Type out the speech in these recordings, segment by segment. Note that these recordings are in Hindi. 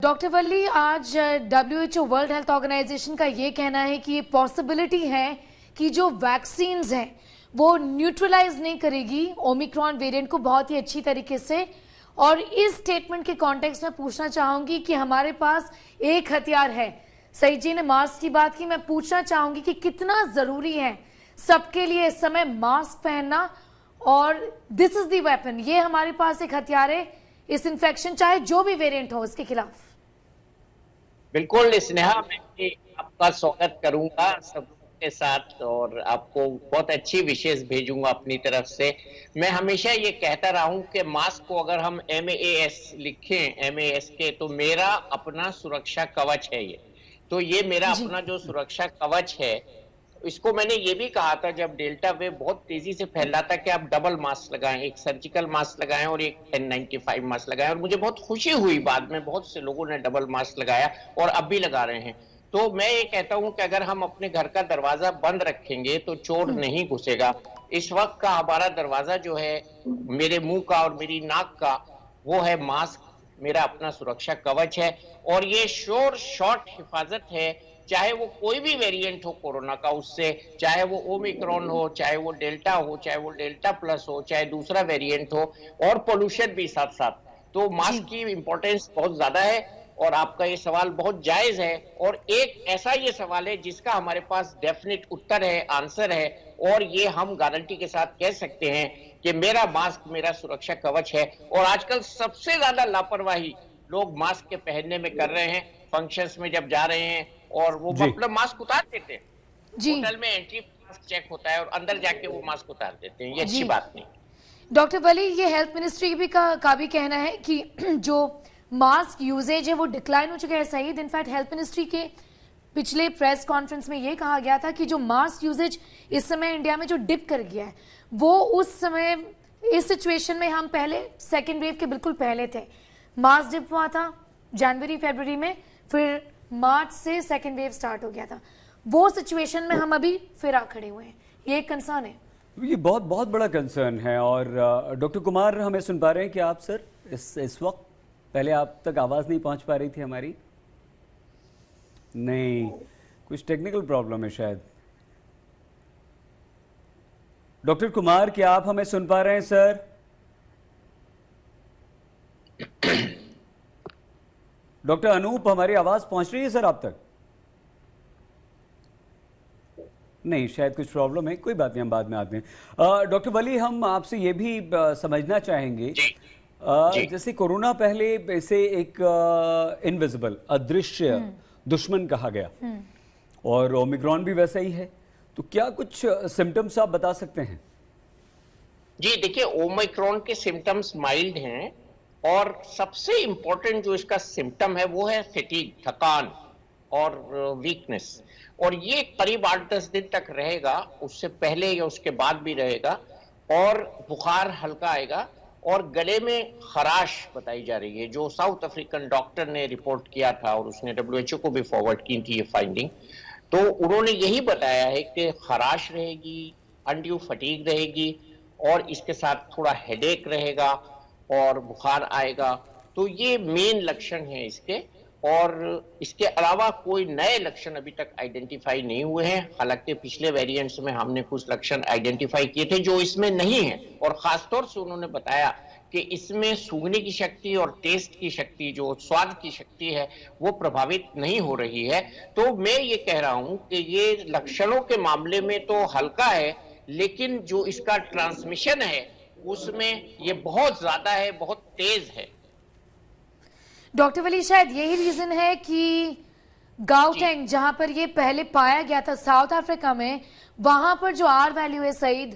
डॉक्टर वल्ली, आज WHO वर्ल्ड हेल्थ ऑर्गेनाइजेशन का ये कहना है कि ये पॉसिबिलिटी है कि जो वैक्सीन्स हैं वो न्यूट्रलाइज नहीं करेगी ओमिक्रॉन वेरिएंट को बहुत ही अच्छी तरीके से। और इस स्टेटमेंट के कॉन्टेक्स्ट में पूछना चाहूंगी कि हमारे पास एक हथियार है। सईद जी ने मास्क की बात की, मैं पूछना चाहूंगी कि कितना जरूरी है सबके लिए इस समय मास्क पहनना, और दिस इज द वेपन, ये हमारे पास एक हथियार है इस इन्फेक्शन चाहे जो भी वेरिएंट हो उसके खिलाफ। बिल्कुल स्नेहा, मैं आपका स्वागत करूंगा सब के साथ और आपको बहुत अच्छी विशेष भेजूंगा अपनी तरफ से। मैं हमेशा ये कहता रहा हूं कि मास्क को अगर हम MAS लिखें MAS के, तो मेरा अपना सुरक्षा कवच है ये। तो ये मेरा अपना जो सुरक्षा कवच है, इसको मैंने ये भी कहा था जब डेल्टा वेव बहुत तेजी से फैल रहा था कि आप डबल मास्क लगाएं, एक सर्जिकल मास्क लगाएं और एक N95 मास्क लगाएं। और मुझे बहुत खुशी हुई, बाद में बहुत से लोगों ने डबल मास्क लगाया और अब भी लगा रहे हैं। तो मैं ये कहता हूं कि अगर हम अपने घर का दरवाजा बंद रखेंगे तो चोर नहीं घुसेगा। इस वक्त का हमारा दरवाजा जो है मेरे मुंह का और मेरी नाक का, वो है मास्क, मेरा अपना सुरक्षा कवच है। और ये श्योर शॉर्ट हिफाजत है, चाहे वो कोई भी वेरिएंट हो कोरोना का उससे, चाहे वो ओमिक्रॉन हो, चाहे वो डेल्टा हो, चाहे वो डेल्टा प्लस हो, चाहे दूसरा वेरिएंट हो, और पोल्यूशन भी साथ साथ। तो मास्क की इंपॉर्टेंस बहुत ज्यादा है और आपका ये सवाल बहुत जायज है। और एक ऐसा ये सवाल है जिसका हमारे पास डेफिनेट उत्तर है, आंसर है, और ये हम गारंटी के साथ कह सकते हैं कि मेरा मास्क मेरा सुरक्षा कवच है। और आजकल सबसे ज्यादा लापरवाही लोग मास्क के पहनने में कर रहे हैं। फंक्शंस में जब जा रहे हैं और वो मतलब मास्क उतार देते हैं, होटल में एंट्री मास्क चेक होता है और अंदर जाके वो मास्क उतार देते हैं, ये अच्छी बात नहीं। डॉक्टर वली, ये हेल्थ मिनिस्ट्री भी का भी कहना है कि जो मास्क यूजेज है वो डिक्लाइन हो चुका है। सईद, इनफैक्ट हेल्थ मिनिस्ट्री के पिछले प्रेस कॉन्फ्रेंस में ये कहा गया था कि जो मास्क यूजेज इस समय इंडिया में जो डिप कर गया है, वो उस समय इस सिचुएशन में हम पहले सेकेंड वेव के बिल्कुल पहले थे। मास्क डिप हुआ था जनवरी फरवरी में, फिर मार्च से सेकेंड वेव स्टार्ट हो गया था। वो सिचुएशन में हम अभी फिर आ खड़े हुए हैं, ये एक कंसर्न है। ये बहुत बहुत बड़ा कंसर्न है। और डॉक्टर कुमार, हमें सुन पा रहे हैं कि आप सर इस वक्त, पहले आप तक आवाज नहीं पहुंच पा रही थी हमारी? नहीं, कुछ टेक्निकल प्रॉब्लम है शायद। डॉक्टर कुमार, क्या आप हमें सुन पा रहे हैं सर? डॉक्टर अनूप, हमारी आवाज पहुंच रही है सर आप तक? नहीं, शायद कुछ प्रॉब्लम है, कोई बात नहीं, हम बाद में आते हैं। डॉक्टर वली, हम आपसे ये भी समझना चाहेंगे, जैसे कोरोना पहले इसे एक इनविजिबल, अदृश्य दुश्मन कहा गया, और ओमिक्रॉन भी वैसा ही है, तो क्या कुछ सिम्टम्स आप बता सकते हैं? जी देखिए, ओमिक्रॉन के सिम्टम्स माइल्ड हैं और सबसे इंपॉर्टेंट जो इसका सिम्टम है वो है फैटीग, थकान और वीकनेस। और ये करीब 8-10 दिन तक रहेगा, उससे पहले या उसके बाद भी रहेगा, और बुखार हल्का आएगा और गले में खराश बताई जा रही है, जो साउथ अफ्रीकन डॉक्टर ने रिपोर्ट किया था और उसने WHO को भी फॉरवर्ड की थी ये फाइंडिंग। तो उन्होंने यही बताया है कि खराश रहेगी, अनड्यू फटीग रहेगी, और इसके साथ थोड़ा हेडेक रहेगा और बुखार आएगा। तो ये मेन लक्षण है इसके, और इसके अलावा कोई नए लक्षण अभी तक आइडेंटिफाई नहीं हुए हैं। हालांकि पिछले वेरिएंट्स में हमने कुछ लक्षण आइडेंटिफाई किए थे जो इसमें नहीं है, और खासतौर से उन्होंने बताया कि इसमें सूंघने की शक्ति और टेस्ट की शक्ति, जो स्वाद की शक्ति है, वो प्रभावित नहीं हो रही है। तो मैं ये कह रहा हूं कि ये लक्षणों के मामले में तो हल्का है, लेकिन जो इसका ट्रांसमिशन है उसमें ये बहुत ज्यादा है, बहुत तेज है। डॉक्टर वली, शायद यही रीजन है कि गाउटेंग, जहां पर ये पहले पाया गया था साउथ अफ्रीका में, वहां पर जो R वैल्यू है सईद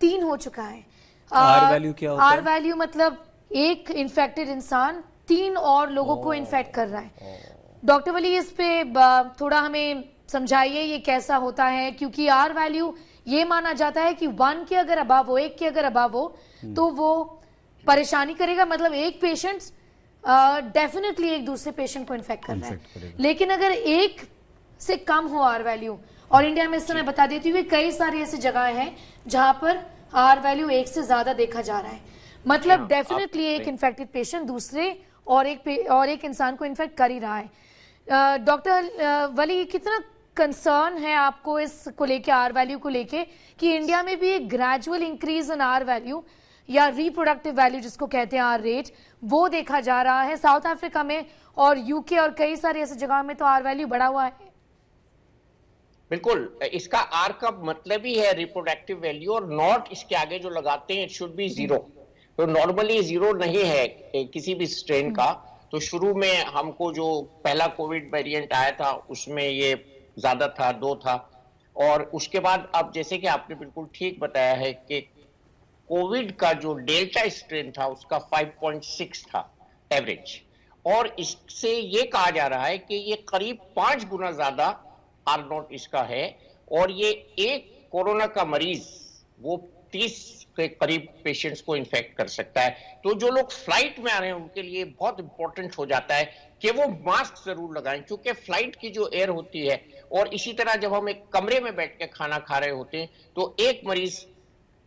3 हो चुका है। R वैल्यू क्या होता है? R वैल्यू मतलब एक इन्फेक्टेड इंसान 3 और लोगों को इन्फेक्ट कर रहा है। डॉक्टर वली, इस पे थोड़ा हमें समझाइए ये कैसा होता है, क्योंकि R वैल्यू ये माना जाता है कि 1 के अगर अबव हो, 1 के अगर अबव हो तो वो परेशानी करेगा, मतलब एक पेशेंट डेफिनेटली एक दूसरे पेशेंट को इन्फेक्ट कर रहा है। लेकिन अगर 1 से कम हो R वैल्यू, और इंडिया में इस समय बता देती हूँ कई सारी ऐसी जगह हैं जहां पर R वैल्यू 1 से ज्यादा देखा जा रहा है, मतलब डेफिनेटली एक इन्फेक्टेड पेशेंट दूसरे और एक इंसान को इन्फेक्ट कर ही रहा है। डॉक्टर वली, कितना कंसर्न है आपको इस को लेके, आर वैल्यू को लेके, कि इंडिया में भी एक gradual increase in are value या रिप्रोडक्टिव वैल्यू जिसको कहते हैं आर रेट, वो देखा जा रहा है साउथ अफ्रीका में और यूके और कई सारी ऐसी जगह में तो आर वैल्यू बढ़ा हुआ है। बिल्कुल, इसका आर का मतलब ही है रिप्रोडक्टिव वैल्यू, और नॉट इसके आगे जो लगाते हैं इट शुड बी 0। तो नॉर्मली 0 नहीं है किसी भी स्ट्रेन का। तो शुरू में हमको जो पहला कोविड वेरिएंट आया था उसमें ये ज्यादा था, 2 था, और उसके बाद अब जैसे कि आपने बिल्कुल ठीक बताया है कि कोविड का जो डेल्टा स्ट्रेन था उसका 5.6 था एवरेज, और इससे ये कहा जा रहा है कि ये करीब 5 गुना ज्यादा आर नॉट इसका है, और ये एक कोरोना का मरीज वो 30 के करीब पेशेंट्स को इन्फेक्ट कर सकता है। तो जो लोग फ्लाइट में आ रहे हैं उनके लिए बहुत इंपॉर्टेंट हो जाता है कि वो मास्क जरूर लगाएं, क्योंकि फ्लाइट की जो एयर होती है, और इसी तरह जब हम एक कमरे में बैठ के खाना खा रहे होते हैं तो एक मरीज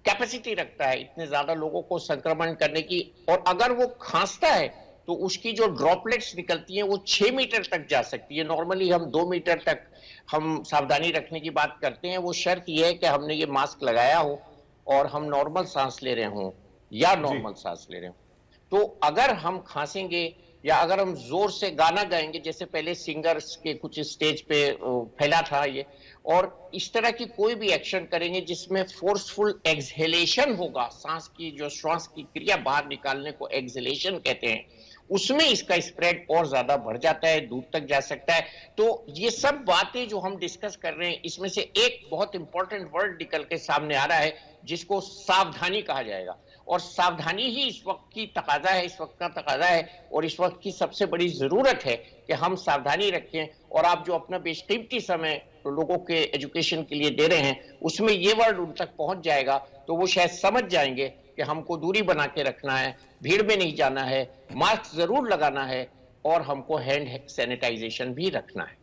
कैपेसिटी रखता है इतने ज्यादा लोगों को संक्रमण करने की, और अगर वो खांसता है तो उसकी जो ड्रॉपलेट्स निकलती हैं वो 6 मीटर तक जा सकती है। नॉर्मली हम 2 मीटर तक हम सावधानी रखने की बात करते हैं, वो शर्त ये है कि हमने ये मास्क लगाया हो और हम नॉर्मल सांस ले रहे हों या नॉर्मल सांस ले रहे हों। तो अगर हम खांसेंगे या अगर हम जोर से गाना गाएंगे, जैसे पहले सिंगर्स के कुछ स्टेज पे फैला था ये, और इस तरह की कोई भी एक्शन करेंगे जिसमें फोर्सफुल एक्सहेलेशन होगा, सांस की जो श्वास की क्रिया बाहर निकालने को एक्सहेलेशन कहते हैं, उसमें इसका स्प्रेड और ज्यादा बढ़ जाता है, दूर तक जा सकता है। तो ये सब बातें जो हम डिस्कस कर रहे हैं इसमें से एक बहुत इंपॉर्टेंट वर्ड निकल के सामने आ रहा है जिसको सावधानी कहा जाएगा, और सावधानी ही इस वक्त की तकाजा है, इस वक्त का तकाजा है, और इस वक्त की सबसे बड़ी जरूरत है कि हम सावधानी रखें। और आप जो अपना बेशकीमती समय लोगों के एजुकेशन के लिए दे रहे हैं उसमें ये वर्ड उन तक पहुंच जाएगा तो वो शायद समझ जाएंगे कि हमको दूरी बना के रखना है, भीड़ में नहीं जाना है, मास्क जरूर लगाना है, और हमको हैंड सैनिटाइजेशन भी रखना है।